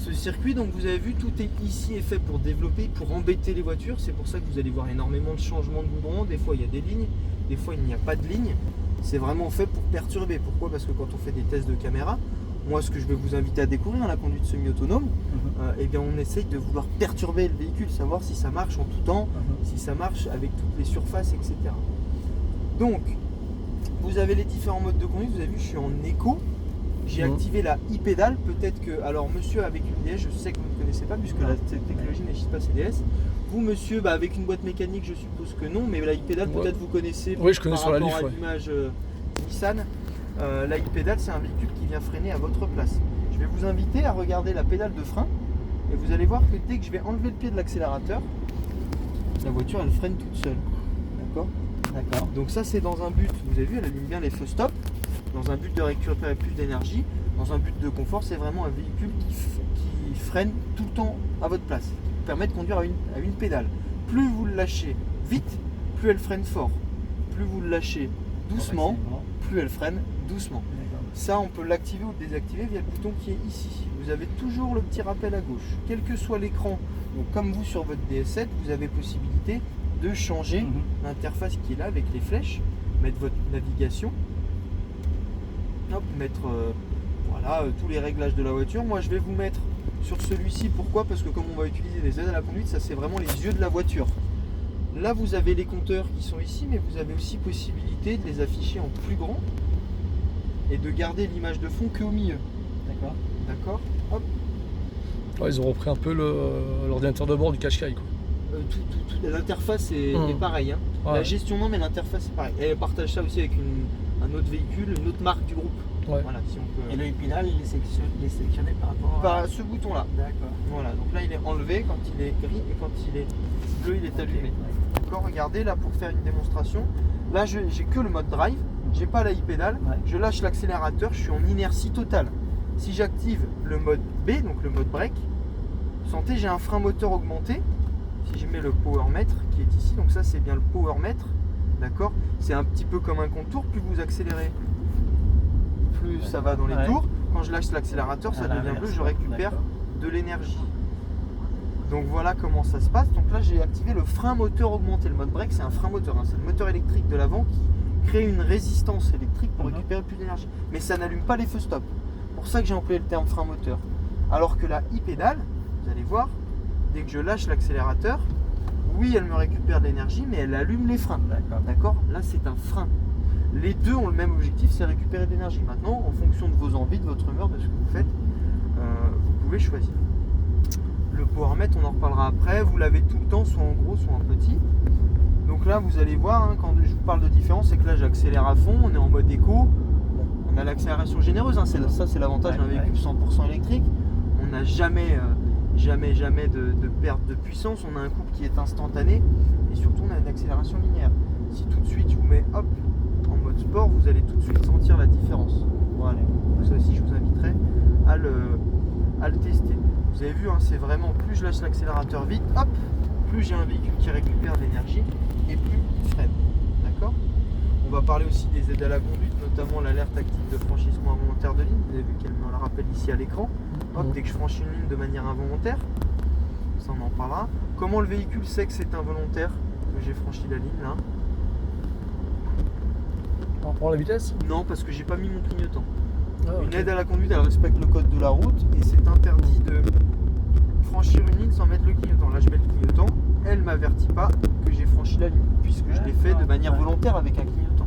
Ce circuit, donc vous avez vu, tout est ici est fait pour développer, pour embêter les voitures. C'est pour ça que vous allez voir énormément de changements de goudron. Des fois il y a des lignes, des fois il n'y a pas de ligne. C'est vraiment fait pour perturber. Pourquoi? Parce que quand on fait des tests de caméra, moi ce que je vais vous inviter à découvrir dans la conduite semi-autonome, eh bien on essaye de vouloir perturber le véhicule, savoir si ça marche en tout temps, si ça marche avec toutes les surfaces, etc. Donc vous avez les différents modes de conduite. Vous avez vu, je suis en éco. J'ai activé la e-pédale. Peut-être que, alors monsieur avec une DS, je sais que vous ne connaissez pas puisque cette technologie n'existe pas CDS. Vous monsieur, avec une boîte mécanique, je suppose que non, mais la e-pédale peut-être vous connaissez. Oui, je connais sur la par Leaf. rapport à l'image Nissan. La e-pédale, c'est un véhicule qui vient freiner à votre place. Je vais vous inviter à regarder la pédale de frein et vous allez voir que dès que je vais enlever le pied de l'accélérateur, la voiture elle freine toute seule. D'accord? D'accord. Donc ça c'est dans un but, vous avez vu, elle allume bien les feux stop, dans un but de récupérer plus d'énergie, dans un but de confort. C'est vraiment un véhicule qui freine tout le temps à votre place, qui vous permet de conduire à une pédale. Plus vous le lâchez vite, plus elle freine fort. Plus vous le lâchez doucement, plus elle freine doucement. Ça on peut l'activer ou le désactiver via le bouton qui est ici. Vous avez toujours le petit rappel à gauche. Quel que soit l'écran, donc comme vous sur votre DS7, vous avez possibilité de changer l'interface qui est là avec les flèches, mettre votre navigation, hop, mettre tous les réglages de la voiture. Moi je vais vous mettre sur celui-ci. Pourquoi? Parce que comme on va utiliser des aides à la conduite, ça c'est vraiment les yeux de la voiture. Là vous avez les compteurs qui sont ici, mais vous avez aussi possibilité de les afficher en plus grand et de garder l'image de fond qu'au milieu. D'accord. D'accord. Hop. Ouais, ils ont repris un peu l'ordinateur de bord du Qashqai, quoi. L'interface est pareille. Hein. Ouais. La gestion non, mais l'interface est pareille. Elle partage ça aussi avec un autre véhicule, une autre marque du groupe. Ouais. Voilà, si on peut... Et le e-pédale, il est sélectionné par rapport à ce bouton-là. D'accord. Voilà, donc là il est enlevé quand il est gris et quand il est bleu, il est allumé. D'accord, regardez là pour faire une démonstration. Là j'ai que le mode drive, j'ai pas la e-pédale. Je lâche l'accélérateur, je suis en inertie totale. Si j'active le mode B, donc le mode break, sentez, j'ai un frein moteur augmenté. Si je mets le power meter qui est ici, donc ça c'est bien le power meter, d'accord. C'est un petit peu comme un contour, plus vous accélérez, plus ça va dans les tours. Quand je lâche l'accélérateur, ça devient bleu, je récupère de l'énergie. Donc voilà comment ça se passe. Donc là j'ai activé le frein moteur augmenté. Le mode break c'est un frein moteur, c'est le moteur électrique de l'avant qui crée une résistance électrique pour récupérer plus d'énergie. Mais ça n'allume pas les feux stop. C'est pour ça que j'ai employé le terme frein moteur. Alors que la e-pédale, vous allez voir, dès que je lâche l'accélérateur, oui elle me récupère de l'énergie, mais elle allume les freins. D'accord. Là c'est un frein. Les deux ont le même objectif, c'est récupérer de l'énergie. Maintenant, en fonction de vos envies, de votre humeur, de ce que vous faites, vous pouvez choisir. Le power meter, on en reparlera après. Vous l'avez tout le temps, soit en gros, soit en petit. Donc là, vous allez voir, hein, quand je vous parle de différence, c'est que là, j'accélère à fond, on est en mode éco. Bon, on a l'accélération généreuse, hein, ça c'est l'avantage d'un véhicule 100% électrique. On n'a jamais de perte de puissance, on a un couple qui est instantané et surtout on a une accélération linéaire. Si tout de suite je vous mets hop en mode sport, vous allez tout de suite sentir la différence. Voilà. Donc ça aussi je vous inviterai à le tester. Vous avez vu, hein, c'est vraiment plus je lâche l'accélérateur vite, hop, plus j'ai un véhicule qui récupère de l'énergie et plus il freine. D'accord. On va parler aussi des aides à la conduite, notamment l'alerte active de franchissement involontaire de ligne. Vous avez vu qu'elle me la rappelle ici à l'écran. Hop, dès que je franchis une ligne de manière involontaire, ça on en parlera. Comment le véhicule sait que c'est involontaire, que j'ai franchi la ligne là? Par rapport à la vitesse? Non, parce que j'ai pas mis mon clignotant. Une Ok. aide à la conduite, elle respecte le code de la route et c'est interdit de franchir une ligne sans mettre le clignotant. Là je mets le clignotant, elle m'avertit pas que j'ai franchi la ligne, puisque je l'ai fait de manière volontaire avec un clignotant.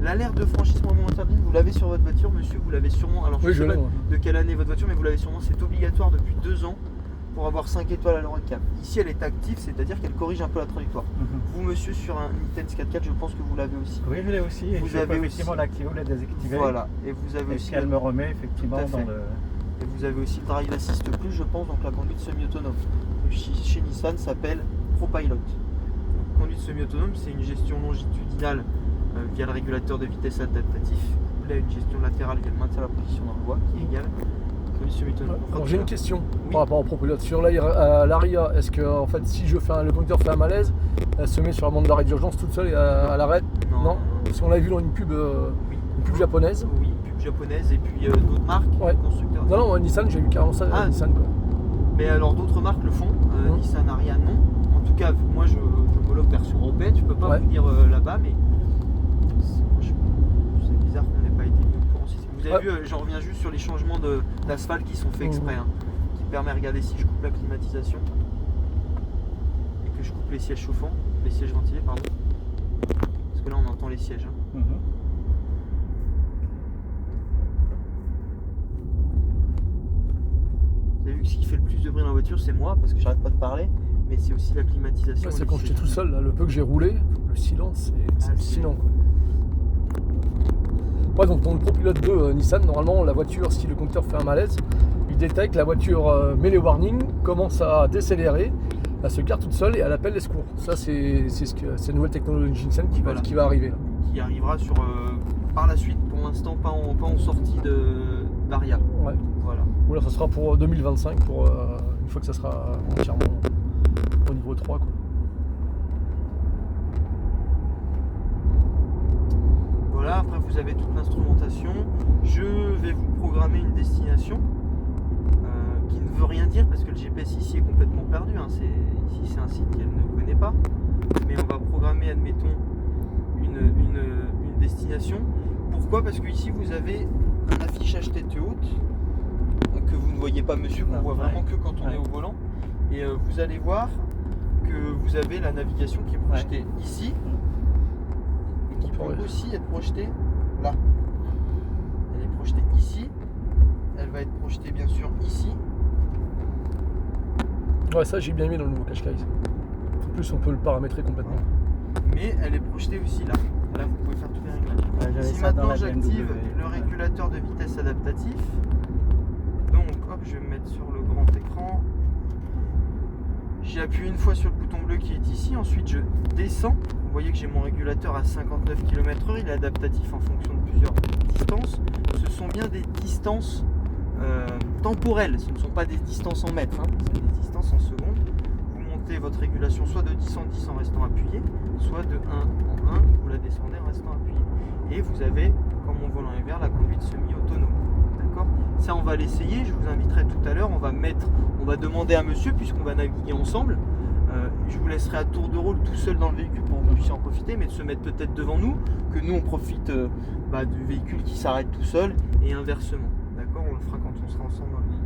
L'alerte de franchissement involontaire de ligne, vous l'avez sur votre voiture, monsieur, vous l'avez sûrement. Alors je sais pas de quelle année est votre voiture, mais vous l'avez sûrement, c'est obligatoire depuis 2 ans pour avoir 5 étoiles à l'Eurocap. Ici elle est active, c'est-à-dire qu'elle corrige un peu la trajectoire. Vous monsieur, sur un Nitens 4x4, je pense que vous l'avez aussi. Oui, je l'ai aussi. Et vous avez avez effectivement aussi l'activer ou la désactiver. Voilà, et vous avez Et aussi. puis elle me remet effectivement dans le. Et vous avez aussi le Drive Assist Plus, je pense, donc la conduite semi-autonome. Chez Nissan s'appelle ProPilot. Donc, conduite semi-autonome, c'est une gestion longitudinale via le régulateur de vitesse adaptatif. Vous avez une gestion latérale via le maintien de la position dans le voie qui est égale conduite semi-autonome. Alors j'ai une question Oui. par rapport au ProPilot. Sur l'ARIA, est-ce que en fait, si le conducteur fait un malaise, elle se met sur la bande d'arrêt d'urgence toute seule et elle arrête? Non. Parce qu'on l'a vu dans une pub japonaise. Oui, pub japonaise et puis d'autres marques, Ouais. constructeurs. Non, Nissan, j'ai vu carrément ça, Ah. Nissan quoi. Mais alors d'autres marques le font, Nissan Ariya non. En tout cas, moi je homologue version européenne, je peux pas vous dire là-bas, mais c'est bizarre qu'on n'ait pas été mis au courant. Vous avez vu, j'en reviens juste sur les changements d'asphalte qui sont faits exprès, qui permet, regardez, si je coupe la climatisation et que je coupe les sièges chauffants, les sièges ventilés, pardon, parce que là on entend les sièges. Vous avez vu que ce qui fait le plus de bruit dans la voiture, c'est moi, parce que j'arrête pas de parler, mais c'est aussi la climatisation. C'est quand j'étais tout seul, là, le peu que j'ai roulé, le silence, c'est hallucinant. Ouais, donc dans le ProPilot 2 Nissan, normalement, la voiture, si le conducteur fait un malaise, il détecte, la voiture met les warnings, commence à décélérer, elle se garde toute seule et elle appelle les secours. Ça, c'est la nouvelle technologie Nissan qui va arriver. Là. Qui arrivera par la suite, pour l'instant, pas en sortie d'Ariya. Ouais. Voilà. Ou là, ça sera pour 2025, une fois que ça sera entièrement au niveau 3. Quoi. Voilà, après vous avez toute l'instrumentation. Je vais vous programmer une destination qui ne veut rien dire parce que le GPS ici est complètement perdu. Ici c'est un site qu'elle ne connaît pas. Mais on va programmer, admettons, une destination. Pourquoi? Parce que ici vous avez un affichage tête haute que vous ne voyez pas, monsieur, qu'on voit vraiment que quand on est au volant. Et vous allez voir que vous avez la navigation qui est projetée ici et qui peut aussi être projetée là. Elle est projetée ici. Elle va être projetée bien sûr ici. Ouais, ça j'ai bien mis dans le nouveau Qashqai. En plus, on peut le paramétrer complètement. Mais elle est projetée aussi là. Là, vous pouvez faire tous les réglages. Si maintenant j'active le régulateur de vitesse adaptatif, donc hop, je vais me mettre sur le grand écran. J'ai appuyé une fois sur le bouton bleu qui est ici, ensuite je descends. Vous voyez que j'ai mon régulateur à 59 km/h, il est adaptatif en fonction de plusieurs distances. Ce sont bien des distances temporelles, ce ne sont pas des distances en mètres, c'est des distances en secondes. Vous montez votre régulation soit de 10 en 10 en restant appuyé, soit de 1 en 1, vous la descendez en restant appuyé. Et vous avez, quand mon volant est vert, la conduite semi-autonome. D'accord ? Ça, on va l'essayer. Je vous inviterai tout à l'heure. On va demander à monsieur, puisqu'on va naviguer ensemble. Je vous laisserai à tour de rôle tout seul dans le véhicule pour que vous puissiez en profiter, mais de se mettre peut-être devant nous, que nous on profite du véhicule qui s'arrête tout seul et inversement. D'accord ? On le fera quand on sera ensemble dans le véhicule.